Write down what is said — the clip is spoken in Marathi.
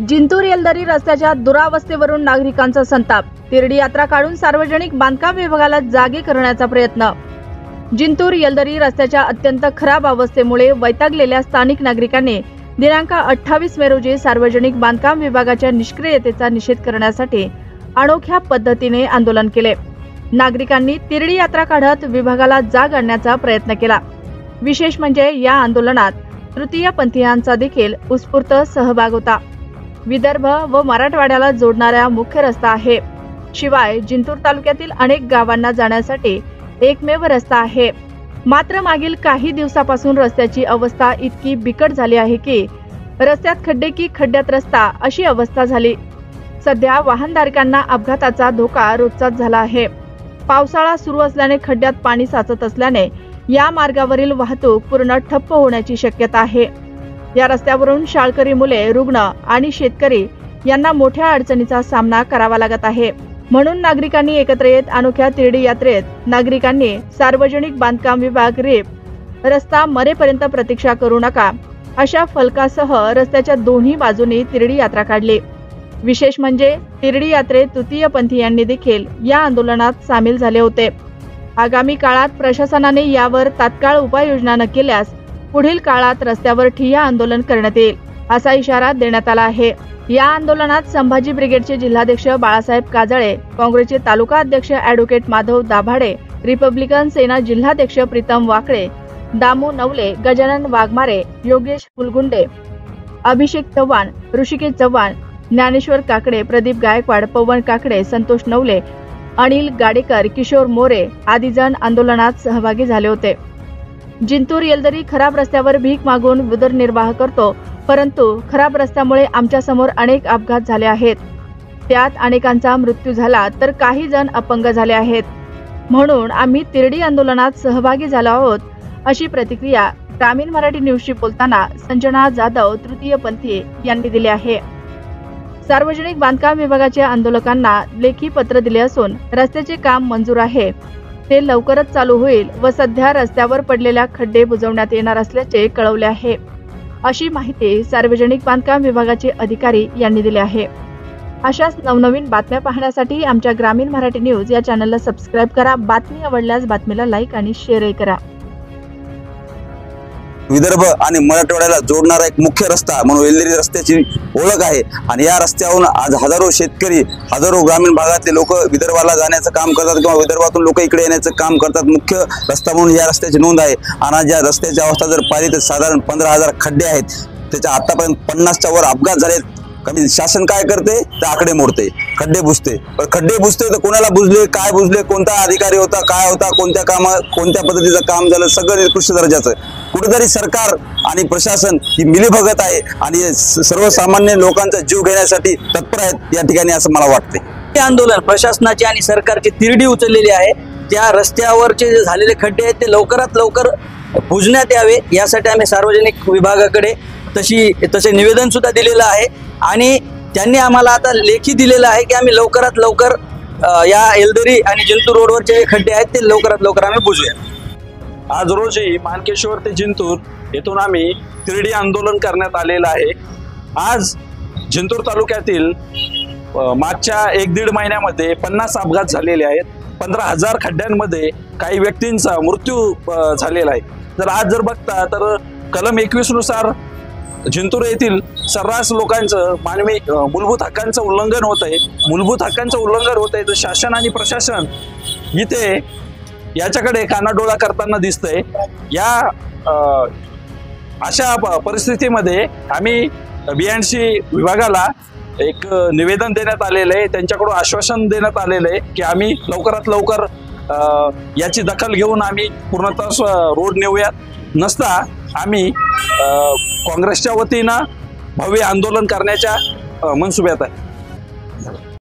जिंतूर येलदरी रस्त्याच्या दुरावस्थेवरून नागरिकांचा संताप। तिरडी यात्रा काढून सार्वजनिक बांधकाम विभागाला जागे करण्याचा प्रयत्न। जिंतूर येलदरी रस्त्याच्या अत्यंत खराब अवस्थेमुळे वैतागलेल्या स्थानिक नागरिकांनी दिनांक 28 मे रोजी सार्वजनिक बांधकाम विभागाच्या निष्क्रियतेचा निषेध करण्यासाठी अनोख्या पद्धतीने आंदोलन केले। नागरिकांनी तिरडी यात्रा काढत विभागाला जाग आणण्याचा प्रयत्न केला। विशेष म्हणजे या आंदोलनात तृतीयपंथीयांचा देखील उत्स्फूर्त सहभाग होता। विदर्भ व मराठवाड्याला जोडणारा मुख्य रस्ता आहे। शिवाय जिंतूर तालुक्यातील अनेक गावांना जाण्यासाठी एकमेव रस्ता आहे। मात्र मागील काही दिवसापासून रस्त्याची अवस्था इतकी बिकट झाली आहे की रस्त्यात खड्डे की खड्ड्यात रस्ता अशी अवस्था झाली। सध्या वाहनधारकांना अपघाताचा धोका रोजचाच झाला आहे। पावसाळा सुरू असल्याने खड्ड्यात पाणी साचत असल्याने या मार्गावरील वाहतूक पूर्ण ठप्प होण्याची शक्यता आहे। या रस्त्यावरून शाळकरी मुले, रुग्ण आणि शेतकरी यांना मोठ्या अडचणीचा सामना करावा लागत आहे। म्हणून नागरिकांनी एकत्र येत अनोख्या तिरडी यात्रेत नागरिकांनी सार्वजनिक बांधकाम विभाग रेप रस्ता मरेपर्यंत प्रतीक्षा करू नका अशा फलकासह रस्त्याच्या दोन्ही बाजूनी तिरडी यात्रा काढली। विशेष म्हणजे तिरडी यात्रेत तृतीयपंथीयांनी देखील या आंदोलनात सामील झाले होते। आगामी काळात प्रशासनाने यावर तात्काळ उपाययोजना न केल्यास पुढील काळात रस्त्यावर ठिय्या आंदोलन करण्यात येईल असा इशारा देण्यात आला आहे। या आंदोलनात संभाजी ब्रिगेडचे जिल्हाध्यक्ष बाळासाहेब काजळे, काँग्रेसचे तालुका अध्यक्ष ॲडव्होकेट माधव दाभाडे, रिपब्लिकन सेना जिल्हाध्यक्ष प्रीतम वाकळे, दामू नवले, गजानन वाघमारे, योगेश फुलगुंडे, अभिषेक चव्हाण, ऋषिकेश चव्हाण, ज्ञानेश्वर काकडे, प्रदीप गायकवाड, पवन काकडे, संतोष नवले, अनिल गाडेकर, किशोर मोरे आदी जण आंदोलनात सहभागी झाले होते। जिंतूर येलदरी खराब रस्त्यावर भीक मागून उदरनिर्वाह करतो, परंतु खराब रस्त्यामुळे आमच्या समोर अनेक अपघात झाले आहेत। त्यात अनेकांचा मृत्यू झाला तर काही जण अपंग झाले आहेत। म्हणून आम्ही तिरडी आंदोलनात सहभागी झालो आहोत अशी प्रतिक्रिया ग्रामीण मराठी न्यूजशी बोलताना संजना जाधव तृतीयपंथी यांनी दिली आहे। सार्वजनिक बांधकाम विभागाच्या आंदोलकांना लेखी पत्र दिले असून रस्त्याचे काम मंजूर आहे, ते लवकरच चालू होईल व सध्या रस्त्यावर पडलेल्या खड्डे बुजवण्यात येणार असल्याचे कळवले आहे अशी माहिती सार्वजनिक बांधकाम विभागाचे अधिकारी यांनी दिली आहे। अशाच नवनवीन बातम्या पाहण्यासाठी आमच्या ग्रामीण मराठी न्यूज या चॅनलला सबस्क्राइब करा। बातमी आवडल्यास बातमीला लाईक आणि शेअरही करा। विदर्भ आणि मराठवाड्याला जोडणारा एक मुख्य रस्ता म्हणून येलदरी रस्त्याची ओळख आहे आणि या रस्त्यावरून आज हजारो शेतकरी, हजारो ग्रामीण भागातले लोक विदर्भाला जाण्याचं काम करतात किंवा विदर्भातून लोक इकडे येण्याचं काम करतात। मुख्य रस्ता म्हणून या रस्त्याची नोंद आहे आणि या रस्त्याची अवस्था जर पाहिली तर साधारण 15,000 खड्डे आहेत। त्याच्या आतापर्यंत 50च्या वर अपघात झालेत। कमी शासन काय करते तर आकडे मोडते, खड्डे बुजते। पण खड्डे बुजते तर कोणाला बुजले, काय बुजले, कोणता अधिकारी होता, काय होता, कोणत्या पद्धतीचं काम झालं, सगळं निकृष्ट दर्जाचं। कुठेतरी सरकार आणि प्रशासन ही मिलीभगत आहे आणि सर्वसामान्य लोकांचा जीव घेण्यासाठी तत्पर आहेत या ठिकाणी असं मला वाटते। हे आंदोलन प्रशासनाची आणि सरकारची तिरडी उचललेली आहे। त्या रस्त्यावरचे जे झालेले खड्डे आहेत ते लवकरात लवकर बुजण्यात यावे यासाठी आम्ही सार्वजनिक विभागाकडे तसे निवेदन सुद्धा दिलेलं आहे आणि त्यांनी आम्हाला आता लेखी दिलेलं आहे की आम्ही लवकरात लवकर या येलदरी आणि जिंतूर रोडवरचे जे खड्डे आहेत ते लवकरात लवकर आम्ही बुजूया। आज रोजी मानकेश्वर ते जिंतूर येथून आम्ही तिरडी आंदोलन करण्यात आलेलं आहे। आज जिंतूर तालुक्यातील मागच्या 1-1.5 महिन्यामध्ये 50 अपघात झालेले आहेत। 15,000 खड्ड्यांमध्ये काही व्यक्तींचा मृत्यू झालेला आहे। जर बघता तर कलम 21 नुसार जिंतूर येथील सर्रास लोकांचं मानवी मूलभूत हक्कांचं उल्लंघन होत आहे। मूलभूत हक्कांचं उल्लंघन होत आहे तर शासन आणि प्रशासन इथे याच्याकडे कानाडोळा करताना दिसतंय। या अशा परिस्थितीमध्ये आम्ही BNC विभागाला एक निवेदन देण्यात आलेलं आहे, त्यांच्याकडून आश्वासन देण्यात आलेलं आहे की आम्ही लवकरात लवकर याची दखल घेऊन आम्ही पूर्णतः रोड नेऊयात। नसता आम्ही काँग्रेसच्या वतीनं भव्य आंदोलन करण्याच्या मनसुब्यात आहे।